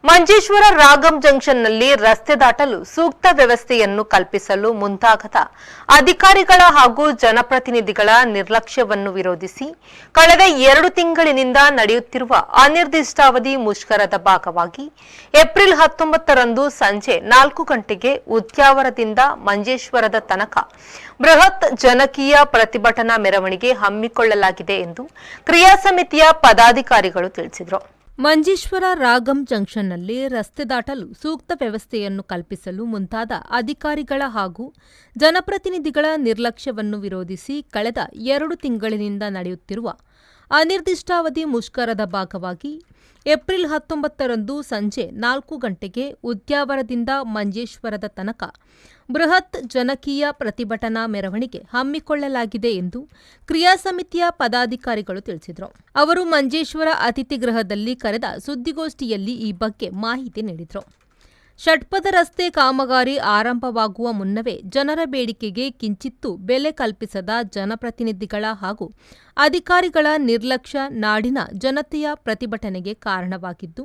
ಮಂಜೇಶ್ವರ ರಾಗಂ ಜಂಕ್ಷನ್ನಲ್ಲಿ ರಸ್ತೆ ದಾಟಲು ಸೂಕ್ತ ವ್ಯವಸ್ಥೆಯನ್ನು ಕಲ್ಪಿಸಲು ಮುಂದಾಗದ ಅಧಿಕಾರಿಗಳ ಹಾಗೂ ಜನಪ್ರತಿನಿಧಿಗಳ ನಿರ್ಲಕ್ಷ್ಯವನ್ನು ವಿರೋಧಿಸಿ ಕಳೆದ 2 ತಿಂಗಳಿನಿಂದ ನಡೆಯುತ್ತಿರುವ ಅನಿರ್ದಿಷ್ಟಾವಧಿ ಮುಷ್ಕರದ ಭಾಗವಾಗಿ ಏಪ್ರಿಲ್ 19ರಂದು ಸಂಜೆ 4 ಗಂಟೆಗೆ ಉದ್ಯಾವರದಿಂದ ಮಂಜೇಶ್ವರದ ತನಕ ಬೃಹತ್ ಜನಕೀಯ ಪ್ರತಿಭಟನಾ ಮೆರವಣಿಗೆ ಹಮ್ಮಿಕೊಳ್ಳಲಾಗಿದೆ ಎಂದು ಕ್ರಿಯಾ ಸಮಿತಿಯ ಪದಾಧಿಕಾರಿಗಳು ತಿಳಿಸಿದರು. ಮಂಜೇಶ್ವರ ರಾಗಂ ಜಂಕ್ಷನ್ನಲ್ಲಿ ರಸ್ತೆ ದಾಟಲು ಸೂಕ್ತ ವ್ಯವಸ್ಥೆಯನ್ನು ಕಲ್ಪಿಸಲು ಮುಂತಾದ ಅಧಿಕಾರಿಗಳ ಹಾಗೂ ಜನಪ್ರತಿನಿಧಿಗಳ ನಿರ್ಲಕ್ಷ್ಯವನ್ನು ವಿರೋಧಿಸಿ ಕಳೆದ 2 ತಿಂಗಳಿನಿಂದ ನಡೆಯುತ್ತಿರುವ ಅನಿರ್ದಿಷ್ಟಾವಧಿ ಮುಷ್ಕರದ ಭಾಗವಾಗಿ ಏಪ್ರಿಲ್ 19ರಂದು ಸಂಜೆ 4 ಗಂಟೆಗೆ ಉದ್ಯಾವರದಿಂದ ಮಂಜೇಶ್ವರದ ತನಕ ಬೃಹತ್ ಜನಕೀಯ ಪ್ರತಿಭಟನಾ ಮೆರವಣಿಗೆ ಹಮ್ಮಿಕೊಳ್ಳಲಾಗಿದೆ ಎಂದು ಕ್ರಿಯಾ ಸಮಿತಿಯ ಪದಾಧಿಕಾರಿಗಳು ತಿಳಿಸಿದರು. ಅವರು ಮಂಜೇಶ್ವರ ಅತಿಥಿಗೃಹದಲ್ಲಿ ಕರೆದ ಸುದ್ದಿಗೋಷ್ಠಿಯಲ್ಲಿ ಈ ಬಗ್ಗೆ ಮಾಹಿತಿ ನೀಡಿದರು. ಷಟ್ಪಥ ರಸ್ತೆ ಕಾಮಗಾರಿ ಆರಂಭವಾಗುವ ಮುನ್ನವೇ ಜನರ ಬೇಡಿಕೆಗೆ ಕಿಂಚಿತ್ತೂ ಬೆಲೆ ಕಲ್ಪಿಸದ ಜನಪ್ರತಿನಿಧಿಗಳ ಹಾಗೂ ಅಧಿಕಾರಿಗಳ ನಿರ್ಲಕ್ಷ್ಯ ನಾಡಿನ ಜನತೆಯ ಪ್ರತಿಭಟನೆಗೆ ಕಾರಣವಾಗಿದ್ದು,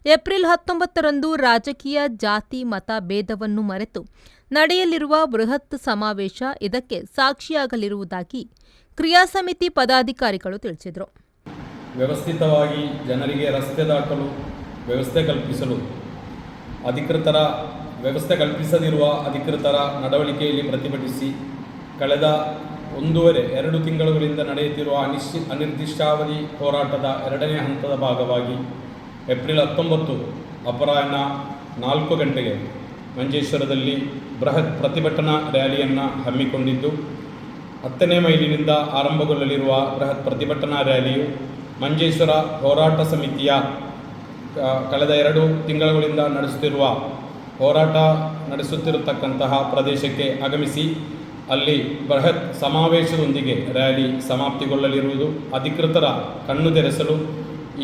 ಏಪ್ರಿಲ್ 19ರಂದು ರಾಜಕೀಯ ಜಾತಿ ಮತ ಭೇದವನ್ನು ಮರೆತು ನಡೆಯಲಿರುವ ಬೃಹತ್ ಸಮಾವೇಶ ಇದಕ್ಕೆ ಸಾಕ್ಷಿಯಾಗಲಿರುವುದಾಗಿ ಕ್ರಿಯಾ ಸಮಿತಿ ಪದಾಧಿಕಾರಿಗಳು ತಿಳಿಸಿದರು. ವ್ಯವಸ್ಥಿತವಾಗಿ ಜನರಿಗೆ ರಸ್ತೆ ದಾಟಲು ವ್ಯವಸ್ಥೆ ಕಲ್ಪಿಸದಿರುವ ಅಧಿಕೃತರ ನಡವಳಿಕೆಯಲ್ಲಿ ಪ್ರತಿಭಟಿಸಿ ಕಳೆದ 2 ತಿಂಗಳುಗಳಿಂದ ನಡೆಯುತ್ತಿರುವ ಅನಿರ್ದಿಷ್ಟಾವಧಿ ಹೋರಾಟದ 2ನೇ ಹಂತದ ಭಾಗವಾಗಿ ಏಪ್ರಿಲ್ 19 ಅಪರಾಹ್ನ 4 ಗಂಟೆಗೆ ಮಂಜೇಶ್ವರದಲ್ಲಿ ಬೃಹತ್ ಪ್ರತಿಭಟನಾ ರ್ಯಾಲಿಯನ್ನು ಹಮ್ಮಿಕೊಂಡಿದ್ದು, 10ನೇ ಮೈಲಿನಿಂದ ಆರಂಭಗೊಳ್ಳಲಿರುವ ಬೃಹತ್ ಪ್ರತಿಭಟನಾ ರ್ಯಾಲಿಯು ಮಂಜೇಶ್ವರ ಹೋರಾಟ ಸಮಿತಿಯ ಕಳೆದ 2 ತಿಂಗಳುಗಳಿಂದ ನಡೆಸುತ್ತಿರತಕ್ಕಂತಹ ಪ್ರದೇಶಕ್ಕೆ ಆಗಮಿಸಿ ಅಲ್ಲಿ ಬೃಹತ್ ಸಮಾವೇಶದೊಂದಿಗೆ ರ್ಯಾಲಿ ಸಮಾಪ್ತಿಗೊಳ್ಳಲಿರುವುದು. ಅಧಿಕೃತರ ಕಣ್ಣು ತೆರೆಸಲು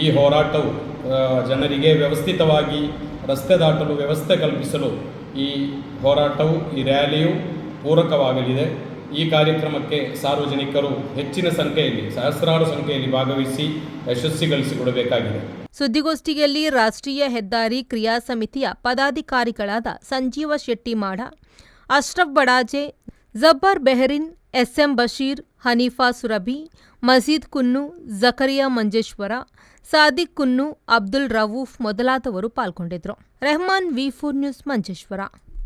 ಈ ಹೋರಾಟವು ಜನರಿಗೆ ವ್ಯವಸ್ಥಿತವಾಗಿ ರಸ್ತೆ ದಾಟಲು ವ್ಯವಸ್ಥೆ ಕಲ್ಪಿಸಲು ಈ ರ್ಯಾಲಿಯು ಪೂರಕವಾಗಲಿದೆ. ಈ ಕಾರ್ಯಕ್ರಮಕ್ಕೆ ಸಾರ್ವಜನಿಕರು ಹೆಚ್ಚಿನ ಸಂಖ್ಯೆಯಲ್ಲಿ, ಸಹಸ್ರಾರು ಸಂಖ್ಯೆಯಲ್ಲಿ ಭಾಗವಹಿಸಿ ಯಶಸ್ವಿಗೊಳಿಸಿಕೊಡಬೇಕಾಗಿದೆ. ಸುದ್ದಿಗೋಷ್ಠಿಯಲ್ಲಿ ರಾಷ್ಟ್ರೀಯ ಹೆದ್ದಾರಿ ಕ್ರಿಯಾ ಸಮಿತಿಯ ಪದಾಧಿಕಾರಿಗಳಾದ ಸಂಜೀವ ಶೆಟ್ಟಿಮಾಡ, ಅಶ್ರಫ್ ಬಡಾಜೆ, ಜಬ್ಬಾರ್ ಬೆಹರಿನ್, ಎಸ್ಎಂ ಬಶೀರ್, ಹನೀಫಾ ಸುರಭಿ, ಮಜೀದ್ ಕುನ್ನು, ಜಕರಿಯಾ ಮಂಜೇಶ್ವರ, ಸಾದಿಕ್ ಕುನ್ನು, ಅಬ್ದುಲ್ ರವೂಫ್ ಮೊದಲಾದವರು ಪಾಲ್ಗೊಂಡಿದ್ದರು. ರೆಹಮಾನ್, ವಿ4 ನ್ಯೂಸ್, ಮಂಜೇಶ್ವರ.